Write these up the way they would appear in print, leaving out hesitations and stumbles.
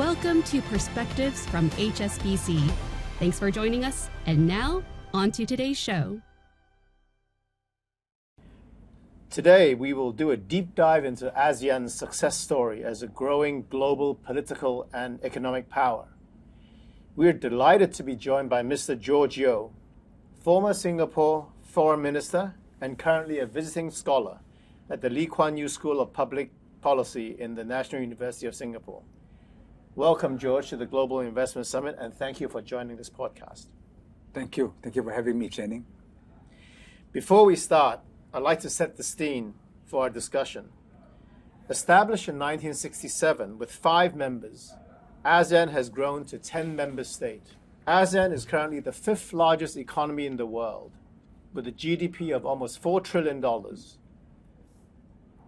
Welcome to Perspectives from HSBC. Thanks for joining us. And now, on to today's show. Today, we will do a deep dive into ASEAN's success story as a growing global political and economic power. We are delighted to be joined by Mr. George Yeo, former Singapore Foreign Minister and currently a visiting scholar at the Lee Kuan Yew School of Public Policy in the National University of Singapore. Welcome, George, to the Global Investment Summit, and thank you for joining this podcast. Thank you. Thank you for having me, Che Ning. Before we start, I'd like to set the scene for our discussion. Established in 1967 with 5 members, ASEAN has grown to 10 member states. ASEAN is currently the 5th largest economy in the world, with a GDP of almost $4 trillion,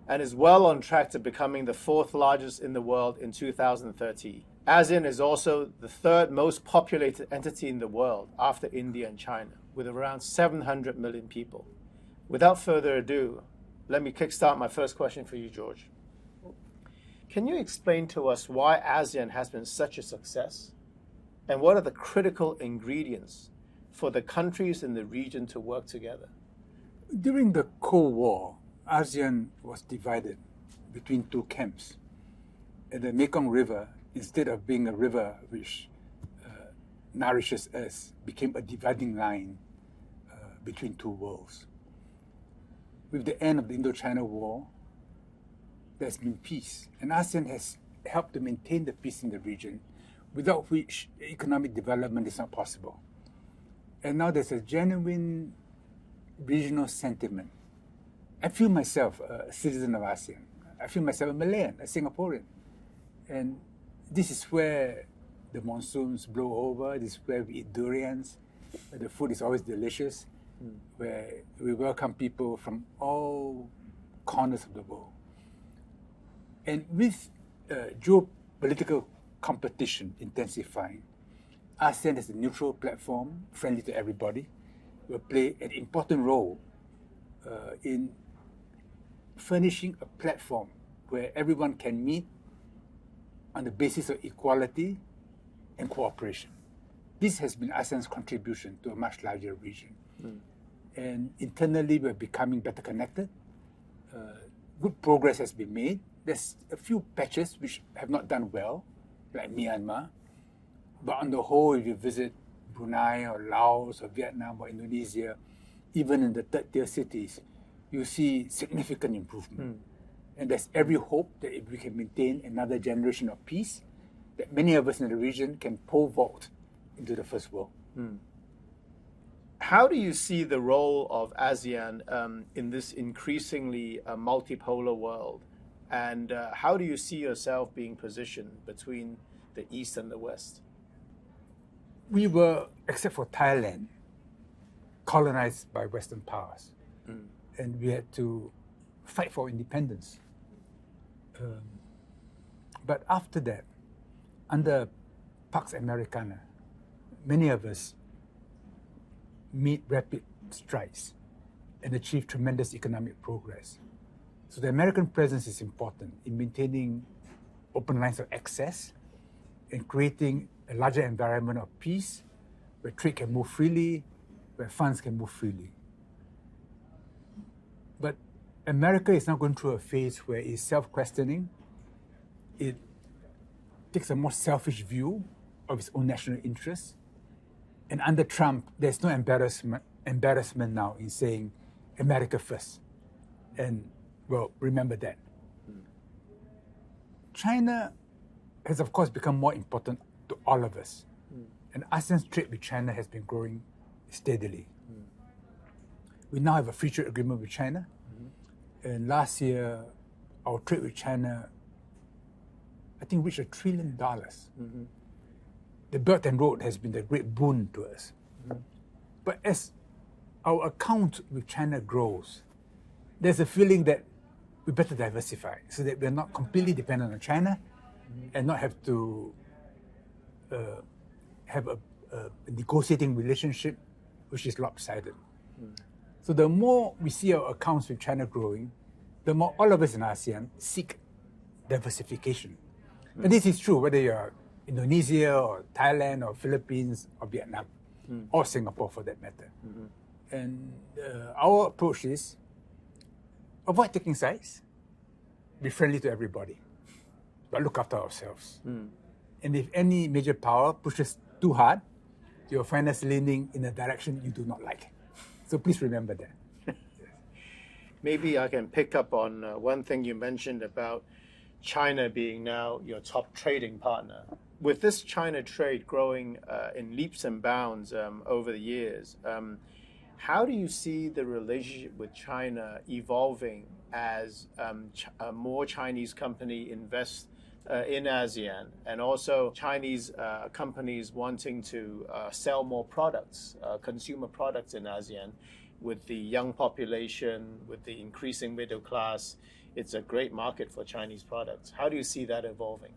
and is well on track to becoming the 4th largest in the world in 2030. ASEAN is also the 3rd most populated entity in the world after India and China, with around 700 million people. Without further ado, let me kickstart my first question for you, George. Can you explain to us why ASEAN has been such a success? And what are the critical ingredients for the countries in the region to work together? During the Cold War, ASEAN was divided between 2 camps. And the Mekong River, instead of being a river which nourishes us, became a dividing line between 2 worlds. With the end of the Indochina War, there's been peace, and ASEAN has helped to maintain the peace in the region, without which economic development is not possible. And now there's a genuine regional sentiment. I feel myself a citizen of ASEAN. I feel myself a Malayan, a Singaporean. And this is where the monsoons blow over, this is where we eat durians, where the food is always delicious, where we welcome people from all corners of the world. And with geopolitical competition intensifying, ASEAN as a neutral platform, friendly to everybody, will play an important role in furnishing a platform where everyone can meet on the basis of equality and cooperation. This has been ASEAN's contribution to a much larger region. And internally, we're becoming better connected. Good progress has been made. There's a few patches which have not done well, like Myanmar. But on the whole, if you visit Brunei or Laos or Vietnam or Indonesia, even in the 3rd-tier cities, you see significant improvement. And there's every hope that if we can maintain another generation of peace, that many of us in the region can pole vault into the first world. How do you see the role of ASEAN in this increasingly multipolar world? And how do you see yourself being positioned between the East and the West? We were, except for Thailand, colonized by Western powers. And we had to fight for independence. But after that, under Pax Americana, many of us made rapid strides and achieved tremendous economic progress. So the American presence is important in maintaining open lines of access and creating a larger environment of peace where trade can move freely, where funds can move freely. But America is now going through a phase where it's self-questioning. It takes a more selfish view of its own national interests. And under Trump, there's no embarrassment now in saying America first. And, well, remember that. China has, of course, become more important to all of us. And ASEAN's trade with China has been growing steadily. We now have a free trade agreement with China. And last year, our trade with China, I think, reached $1 trillion. The Belt and Road has been a great boon to us. But as our account with China grows, there's a feeling that we better diversify so that we're not completely dependent on China and not have to have a negotiating relationship which is lopsided. So the more we see our accounts with China growing, the more all of us in ASEAN seek diversification. And this is true whether you're Indonesia or Thailand or Philippines or Vietnam or Singapore for that matter. And our approach is avoid taking sides, be friendly to everybody, but look after ourselves. And if any major power pushes too hard, you'll find us leaning in a direction you do not like. So please remember that. Maybe I can pick up on one thing you mentioned about China being now your top trading partner. With this China trade growing in leaps and bounds over the years, how do you see the relationship with China evolving as more Chinese companies invest in ASEAN, and also Chinese companies wanting to sell more products, consumer products in ASEAN? With the young population, with the increasing middle class, it's a great market for Chinese products. How do you see that evolving?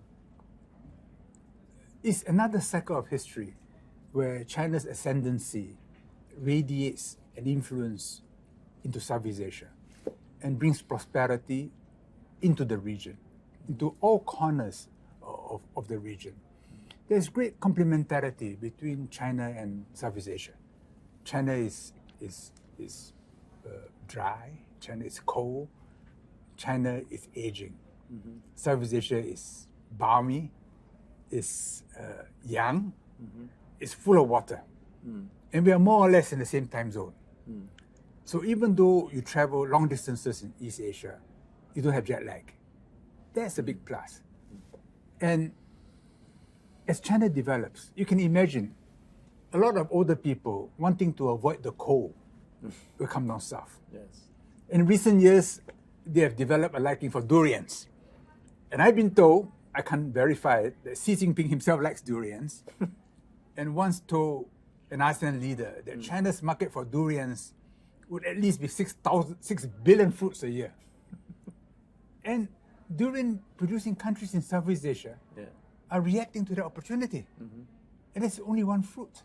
It's another cycle of history where China's ascendancy radiates an influence into Southeast Asia and brings prosperity into the region, into all corners of the region. There's great complementarity between China and Southeast Asia. China is dry, China is cold, China is aging. Southeast Asia is balmy, is young, is full of water. And we are more or less in the same time zone. So even though you travel long distances in East Asia, you don't have jet lag. That's a big plus. And as China develops, you can imagine a lot of older people wanting to avoid the cold will come down south. Yes. In recent years, they have developed a liking for durians. And I've been told, I can't verify it, that Xi Jinping himself likes durians and once told an ASEAN leader that China's market for durians would at least be 6 billion fruits a year. And durian producing countries in Southeast Asia are reacting to the opportunity. And it's only one fruit.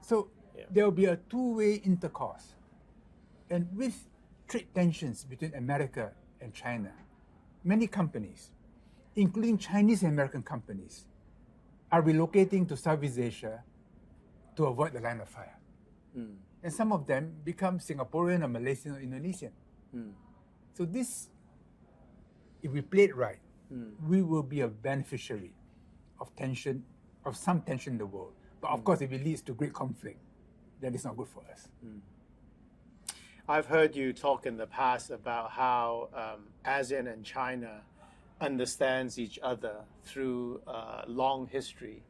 So there will be a two-way intercourse. And with trade tensions between America and China, many companies, including Chinese and American companies, are relocating to Southeast Asia to avoid the line of fire. And some of them become Singaporean or Malaysian or Indonesian. So this, if we play it right, we will be a beneficiary of tension, of some tension in the world. But of course, if it leads to great conflict, then it's not good for us. I've heard you talk in the past about how ASEAN and China understands each other through a long history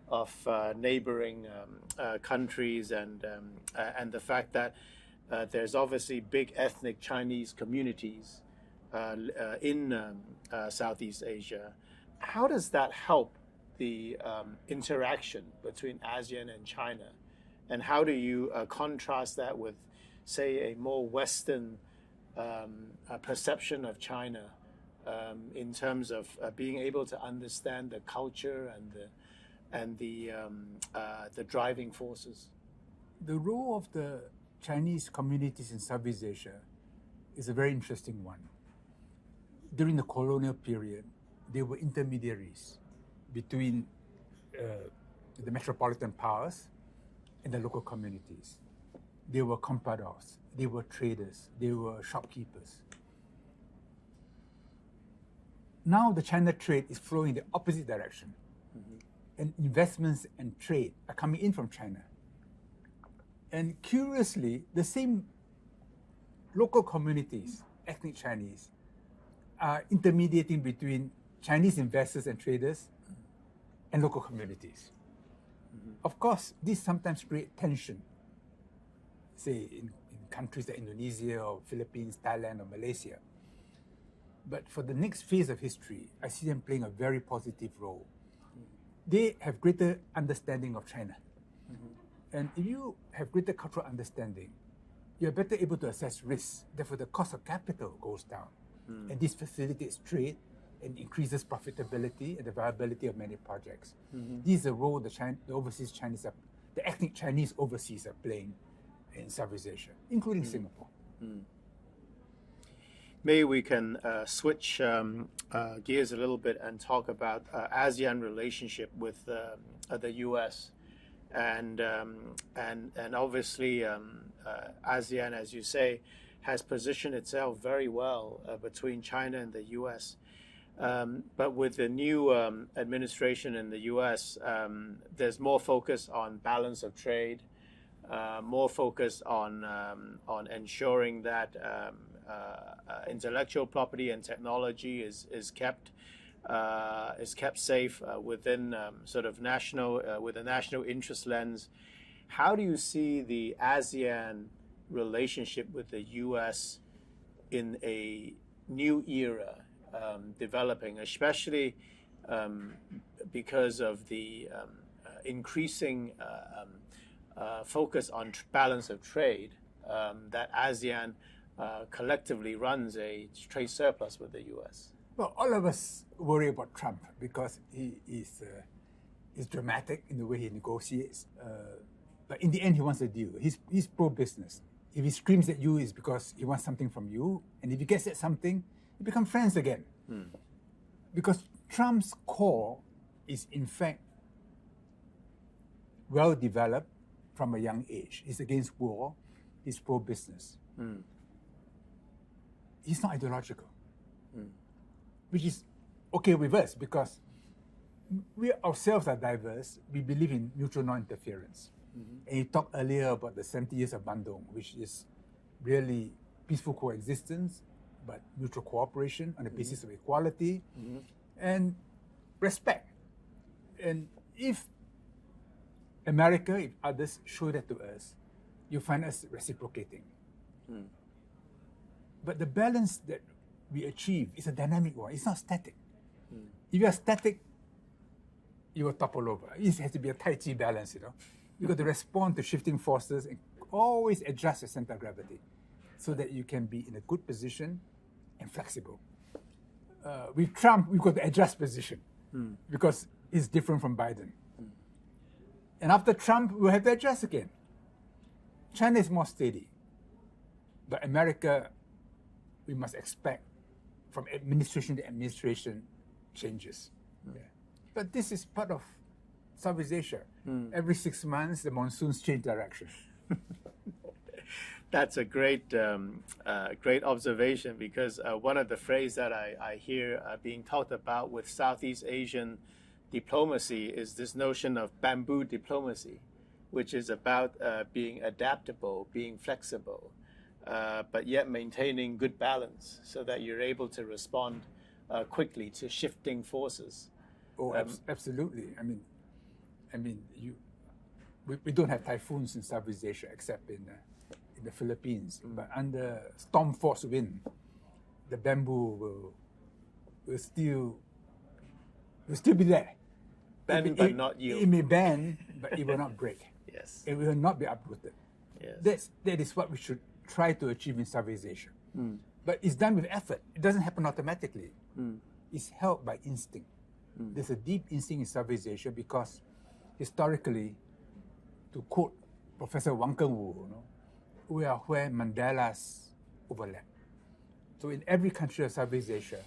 of neighboring countries, and the fact that there's obviously big ethnic Chinese communities in Southeast Asia. How does that help the interaction between ASEAN and China? And how do you contrast that with, say, a more Western perception of China in terms of being able to understand the culture and the driving forces? The role of the Chinese communities in Southeast Asia is a very interesting one. During the colonial period, they were intermediaries between the metropolitan powers and the local communities. They were compradors, they were traders, they were shopkeepers. Now the China trade is flowing in the opposite direction. And investments and trade are coming in from China. And curiously, the same local communities, ethnic Chinese, are intermediating between Chinese investors and traders and local communities. Of course, this sometimes creates tension, say in countries like Indonesia or Philippines, Thailand or Malaysia. But for the next phase of history, I see them playing a very positive role. They have greater understanding of China. And if you have greater cultural understanding, you're better able to assess risks. Therefore, the cost of capital goes down. And this facilitates trade and increases profitability and the viability of many projects. This is the role the overseas Chinese, the ethnic Chinese overseas are playing in Southeast Asia, including Singapore. maybe we can switch gears a little bit and talk about ASEAN relationship with the U.S. and obviously ASEAN, as you say, has positioned itself very well between China and the U.S. But with the new administration in the U.S., there's more focus on balance of trade, more focus on ensuring that intellectual property and technology is kept safe within sort of with a national interest lens. How do you see the ASEAN relationship with the U.S. in a new era developing, especially because of the increasing focus on balance of trade, that ASEAN collectively runs a trade surplus with the U.S.? Well, all of us worry about Trump because he is dramatic in the way he negotiates. But in the end, he wants a deal. He's pro-business. If he screams at you, it's because he wants something from you. And if he gets at something, you become friends again. Because Trump's core is, in fact, well developed from a young age. He's against war. He's pro-business. He's not ideological, which is okay with us because we ourselves are diverse. We believe in mutual non-interference. And you talked earlier about the 70 years of Bandung, which is really peaceful coexistence, but mutual cooperation on the basis of equality and respect. And if America, if others show that to us, you find us reciprocating. But the balance that we achieve is a dynamic one. It's not static. If you are static, you will topple over. It has to be a Tai Chi balance, you know. You've got to respond to shifting forces and always adjust your center of gravity so that you can be in a good position and flexible. With Trump, we've got to adjust position because he's different from Biden. And after Trump, we'll have to adjust again. China is more steady. But America, we must expect from administration to administration changes. But this is part of Southeast Asia. Every 6 months, the monsoons change direction. That's a great observation because one of the phrases that I hear being talked about with Southeast Asian diplomacy is this notion of bamboo diplomacy, which is about being adaptable, being flexible, but yet maintaining good balance so that you're able to respond quickly to shifting forces. Oh, absolutely. I mean, we don't have typhoons in Southeast Asia except in the Philippines. But under storm force wind, the bamboo will still be there. Bend but not yield. It may bend, but it will not break. Yes. It will not be uprooted. Yes. That is what we should try to achieve in Southeast Asia. But it's done with effort. It doesn't happen automatically. It's held by instinct. There's a deep instinct in Southeast Asia because historically, to quote Professor Wang Kengwu, we are where mandalas overlap. So in every country of Southeast Asia,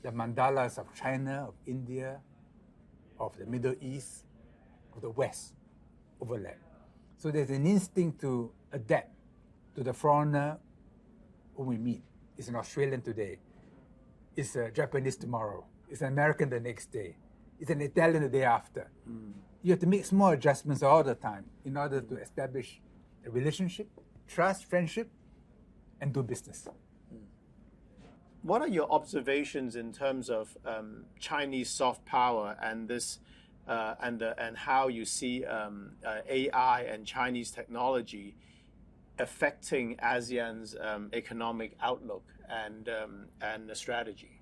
the mandalas of China, of India, of the Middle East, of the West overlap. So there's an instinct to adapt to the foreigner whom we meet. It's an Australian today. It's a Japanese tomorrow. It's an American the next day. It's an Italian the day after. You have to make small adjustments all the time in order to establish a relationship, trust, friendship, and do business. What are your observations in terms of Chinese soft power and this, and how you see AI and Chinese technology affecting ASEAN's economic outlook and the strategy?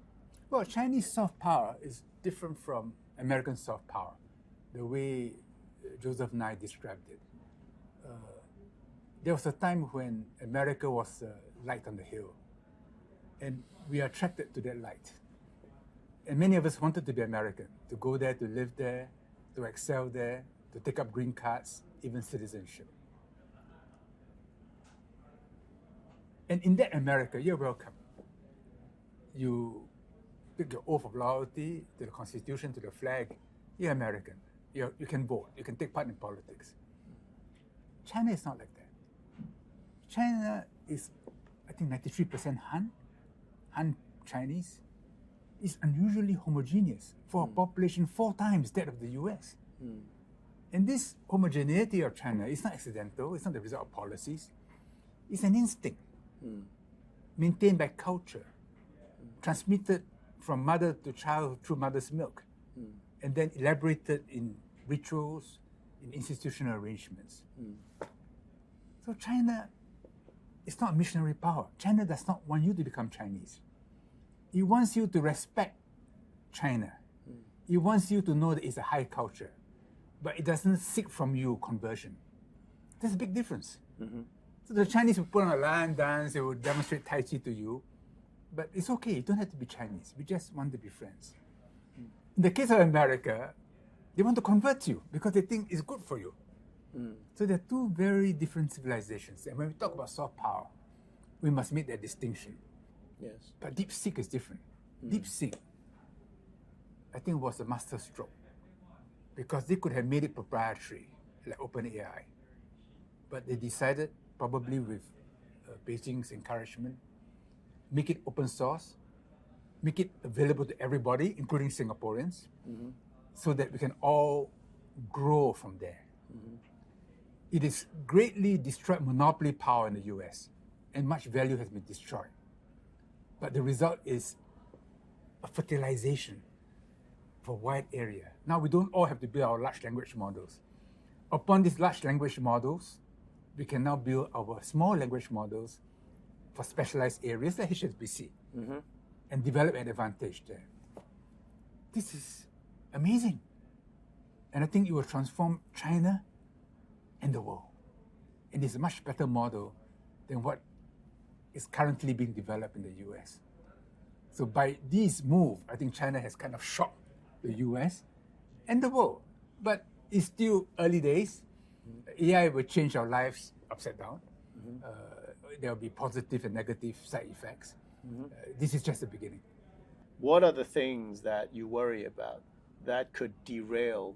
Well, Chinese soft power is different from American soft power, the way Joseph Nye described it. There was a time when America was light on the hill, and we are attracted to that light. And many of us wanted to be American, to go there, to live there, to excel there, to take up green cards, even citizenship. And in that America, you're welcome. you take your oath of loyalty to the Constitution, to the flag, you're American. You can vote. You can take part in politics. China is not like that. China is, I think, 93% Han Chinese. Is unusually homogeneous for a population 4 times that of the US. And this homogeneity of China is not accidental. It's not the result of policies. It's an instinct maintained by culture, transmitted from mother to child through mother's milk, and then elaborated in rituals, in institutional arrangements. So China is not a missionary power. China does not want you to become Chinese. It wants you to respect China. It wants you to know that it's a high culture, but it doesn't seek from you conversion. There's a big difference. So the Chinese will put on a lion dance, they will demonstrate Tai Chi to you, but it's okay, you don't have to be Chinese. We just want to be friends. In the case of America, they want to convert you because they think it's good for you. So they're 2 very different civilizations. And when we talk about soft power, we must make that distinction. Yes. But DeepSeek is different. DeepSeek, I think, was a master stroke because they could have made it proprietary, like OpenAI. But they decided, probably with Beijing's encouragement, make it open source, make it available to everybody, including Singaporeans, so that we can all grow from there. It has greatly destroyed monopoly power in the US, and much value has been destroyed. But the result is a fertilization of a wide area. Now we don't all have to build our large language models. Upon these large language models, we can now build our small language models for specialized areas like HSBC and develop an advantage there. This is amazing. And I think it will transform China and the world. And it's a much better model than what is currently being developed in the US. So by this move, I think China has kind of shocked the US and the world. But it's still early days. AI will change our lives upside down. There will be positive and negative side effects. This is just the beginning. What are the things that you worry about that could derail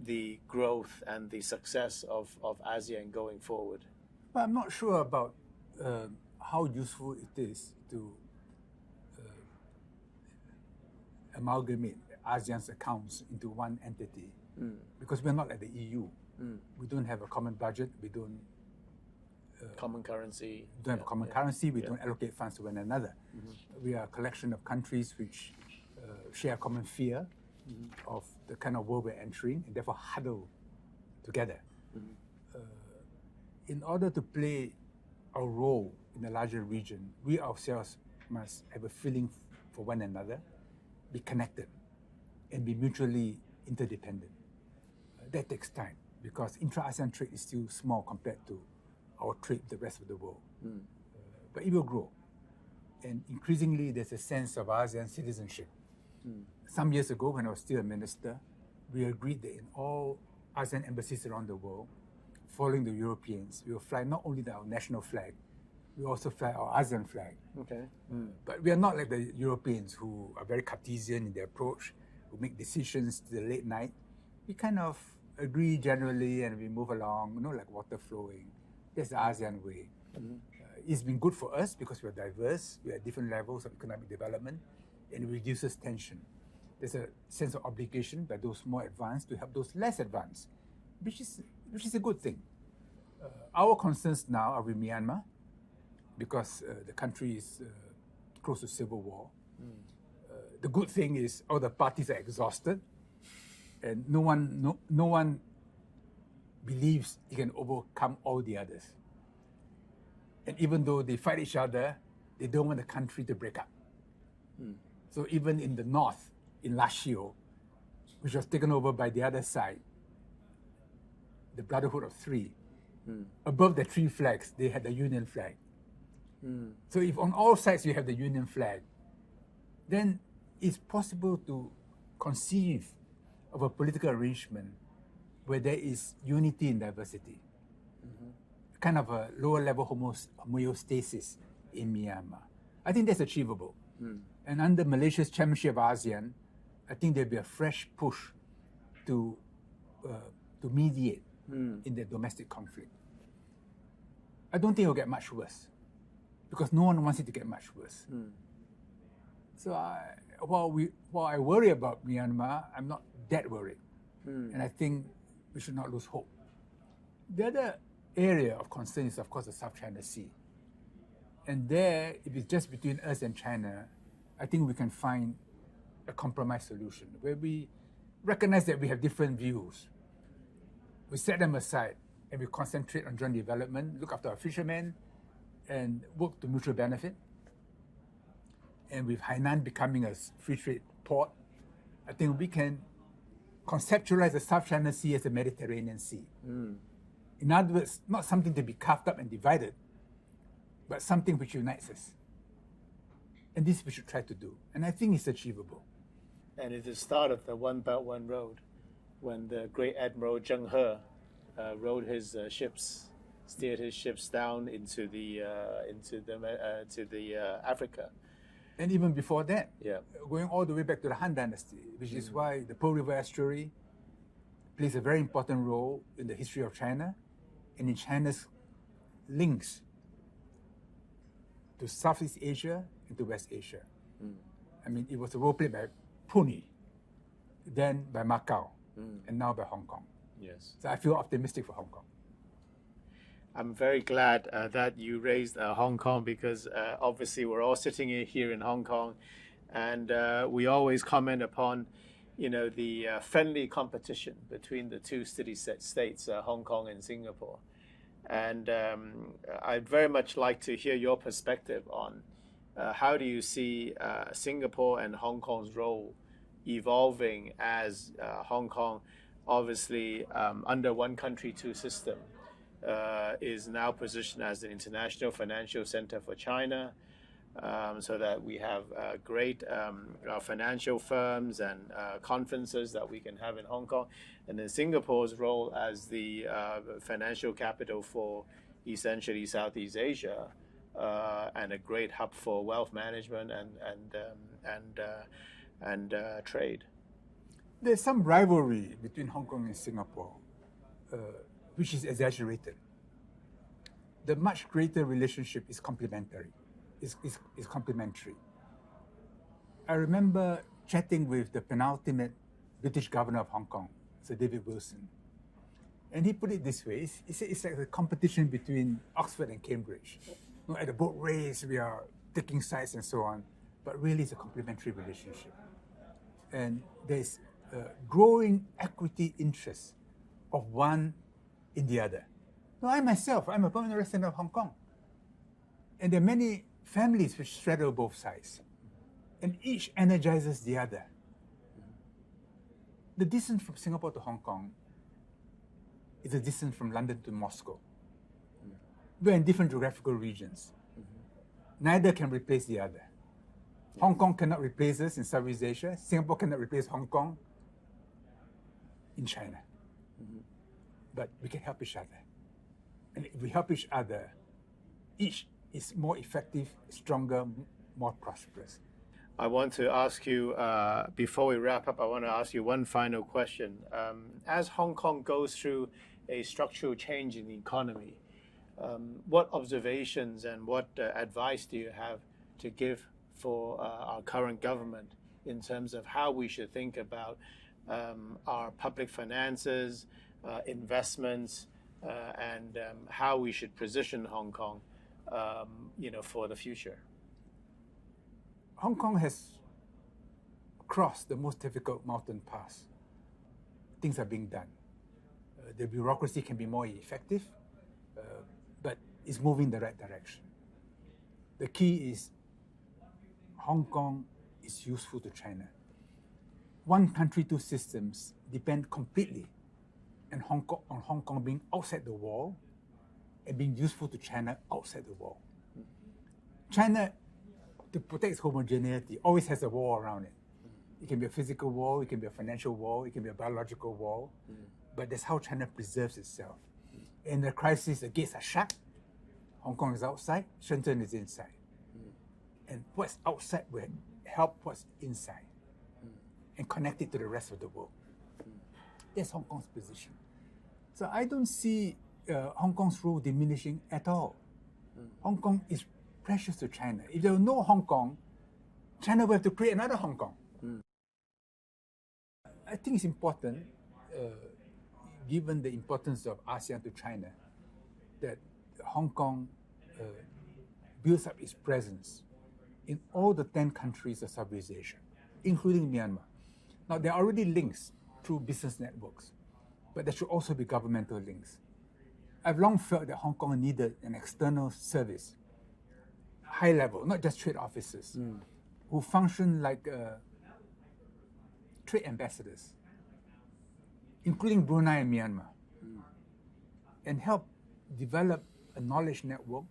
the growth and the success of ASEAN going forward? But I'm not sure about how useful it is to amalgamate ASEAN's accounts into one entity, because we're not like the EU. We don't have a common budget. We don't common currency. Don't have a common currency. We don't allocate funds to one another. We are a collection of countries which share a common fear of the kind of world we're entering, and therefore huddle together. In order to play our role in a larger region, we ourselves must have a feeling for one another, be connected, and be mutually interdependent. That takes time because intra-ASEAN trade is still small compared to our trade with the rest of the world. But it will grow. And increasingly, there's a sense of ASEAN citizenship. Some years ago, when I was still a minister, we agreed that in all ASEAN embassies around the world, following the Europeans, we will fly not only our national flag, we also fly our ASEAN flag. Okay. But we are not like the Europeans who are very Cartesian in their approach, who make decisions to the late night. We kind of agree generally and we move along, like water flowing. That's the ASEAN way. It's been good for us because we're diverse, we're at different levels of economic development, and it reduces tension. There's a sense of obligation by those more advanced to help those less advanced, which is a good thing. Our concerns now are with Myanmar because the country is close to civil war. The good thing is all the parties are exhausted, and no one believes he can overcome all the others. And even though they fight each other, they don't want the country to break up. So even in the north, in Lashio, which was taken over by the other side, the Brotherhood of Three, above the three flags, they had the Union flag. So if on all sides you have the Union flag, then it's possible to conceive of a political arrangement where there is unity in diversity, kind of a lower level homeostasis in Myanmar. I think that's achievable. And under Malaysia's chairmanship of ASEAN, I think there'll be a fresh push to mediate in the domestic conflict. I don't think it'll get much worse, because no one wants it to get much worse. So while I worry about Myanmar, I'm not that worried. And I think we should not lose hope. The other area of concern is, of course, the South China Sea. And there, if it's just between us and China, I think we can find a compromise solution where we recognize that we have different views. We set them aside and we concentrate on joint development, look after our fishermen, and work to mutual benefit. And with Hainan becoming a free trade port, I think we can conceptualize the South China Sea as a Mediterranean Sea. In other words, not something to be carved up and divided, but something which unites us. And this we should try to do. And I think it's achievable. And it's the start of the One Belt, One Road, when the great Admiral Zheng He rowed his ships, steered his ships down into the Africa. And even before that, Yeah. going all the way back to the Han Dynasty, which is why the Pearl River estuary plays a very important role in the history of China and in China's links to Southeast Asia and to West Asia. I mean, it was a role played by Pune, then by Macau, and now by Hong Kong. Yes. So I feel optimistic for Hong Kong. I'm very glad that you raised Hong Kong, because obviously we're all sitting here in Hong Kong, and we always comment upon, the friendly competition between the two states, Hong Kong and Singapore. And I'd very much like to hear your perspective on how do you see Singapore and Hong Kong's role evolving as Hong Kong, obviously under one country, two system, is now positioned as an international financial center for China, so that we have great financial firms and conferences that we can have in Hong Kong. And then Singapore's role as the financial capital for essentially Southeast Asia, and a great hub for wealth management and trade. There's some rivalry between Hong Kong and Singapore, which is exaggerated. The much greater relationship is complementary. Is complementary. I remember chatting with the penultimate British governor of Hong Kong, Sir David Wilson, and he put it this way: he said it's like a competition between Oxford and Cambridge. At the boat race, we are taking sides and so on, but really it's a complementary relationship, and there's growing equity interest of one in the other. Now, I myself, I'm a permanent resident of Hong Kong, and there are many families which straddle both sides, and each energizes the other. The distance from Singapore to Hong Kong is the distance from London to Moscow. We're in different geographical regions. Neither can replace the other. Hong Kong cannot replace us in Southeast Asia. Singapore cannot replace Hong Kong in China. But we can help each other. And if we help each other, each is more effective, stronger, more prosperous. I want to ask you, before we wrap up, I want to ask you one final question. As Hong Kong goes through a structural change in the economy, what observations and what advice do you have to give for our current government in terms of how we should think about our public finances, investments, and how we should position Hong Kong, for the future? Hong Kong has crossed the most difficult mountain pass. Things are being done. The bureaucracy can be more effective, but it's moving in the right direction. The key is Hong Kong is useful to China. One country, two systems depend completely on Hong Kong being outside the wall and being useful to China outside the wall. China, to protect its homogeneity, always has a wall around it. It can be a physical wall, it can be a financial wall, it can be a biological wall, but that's how China preserves itself. In the crisis, the gates are shut, Hong Kong is outside, Shenzhen is inside. And what's outside will help what's inside and connect it to the rest of the world. That's Hong Kong's position. So I don't see Hong Kong's role diminishing at all. Hong Kong is precious to China. If there were no Hong Kong, China will have to create another Hong Kong. I think it's important, given the importance of ASEAN to China, that Hong Kong builds up its presence in all the 10 countries of Southeast Asia, including Myanmar. Now, there are already links through business networks, but there should also be governmental links. I've long felt that Hong Kong needed an external service, high level, not just trade officers, who function like trade ambassadors, including Brunei and Myanmar, and help develop a knowledge network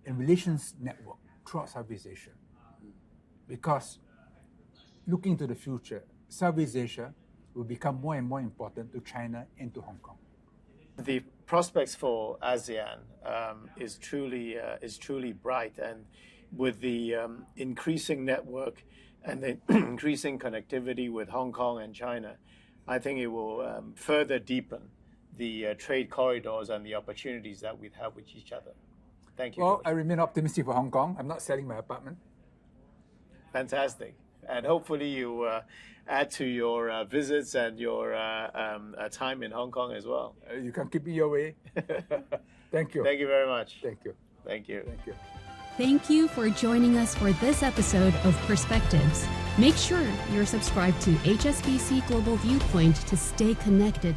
and relations network throughout Southeast Asia. Because looking to the future, Southeast Asia will become more and more important to China and to Hong Kong. The prospects for ASEAN is truly bright, and with the increasing network and the increasing connectivity with Hong Kong and China, I think it will further deepen the trade corridors and the opportunities that we have with each other. Thank you. Well, George. I remain optimistic for Hong Kong. I'm not selling my apartment. Fantastic. And hopefully you add to your visits and your time in Hong Kong as well. You can keep me your way. Thank you. Thank you very much. Thank you. Thank you. Thank you. Thank you for joining us for this episode of Perspectives. Make sure you're subscribed to HSBC Global Viewpoint to stay connected